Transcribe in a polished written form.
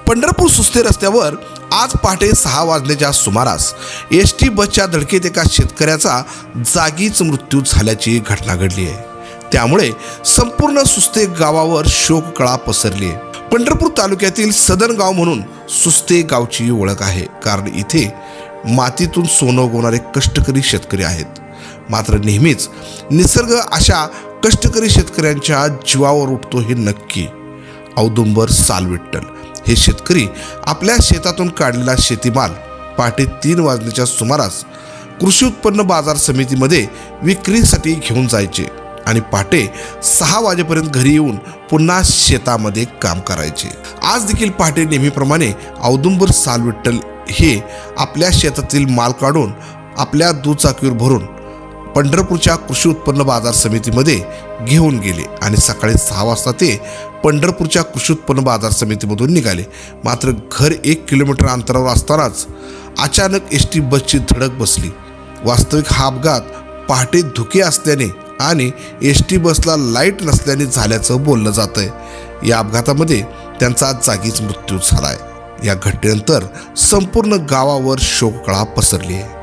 पंढरपूर सुस्ते रस्त्यावर आज पहाटे 6 वाजण्याच्या सुमारास एसटी बसच्या धडकेत एका शेतकऱ्याचा जागीच मृत्यू झाल्याची घटना घडली आहे। त्यामुळे संपूर्ण सुस्ते गावावर शोककळा पसरली आहे। पंढरपूर तालुक्यातील सदन गाव म्हणून सुस्ते गावची ओळख आहे, कारण इथे मातीतून सोनं उगवणारे कष्टकरी शेतकरी आहेत। मात्र नेहमीच निसर्ग अशा कष्टकरी शेतकऱ्यांच्या जीवावर उठतो हे नक्की। औदुंबर सालविठ्ठल हे शेतकरी आपल्या शेतातून काढलेला शेतीमाल पहाटे 3 वाजण्याच्या सुमारास कृषी उत्पन्न बाजार समितीमध्ये विक्रीसाठी घेऊन जायचे आणि पहाटे 6 वाजेपर्यंत घरी येऊन पुन्हा शेतामध्ये काम करायचे। आज देखील पहाटे नेहमीप्रमाणे औदुंबर सालविठ्ठल हे आपल्या शेतातील माल काढून आपल्या दुचाकीवर भरून पंढरपूरच्या कृषी उत्पन्न बाजार समितीमध्ये घेऊन गेले आणि सकाळी 6 वाजता ते पंढरपूरच्या कृषी उत्पन्न बाजार समितीमधून निघाले। मात्र घर 1 किलोमीटर अंतरावर असतानाच अचानक एसटी बसची धडक बसली। वास्तविक हा अपघात पहाटे धुके असल्याने आणि एसटी बसला लाईट नसल्याने झाल्याचं बोललं जात आहे। या अपघातामध्ये त्यांचा जागीच मृत्यू झालाय। या घटनेनंतर संपूर्ण गावावर शोककळा पसरली आहे।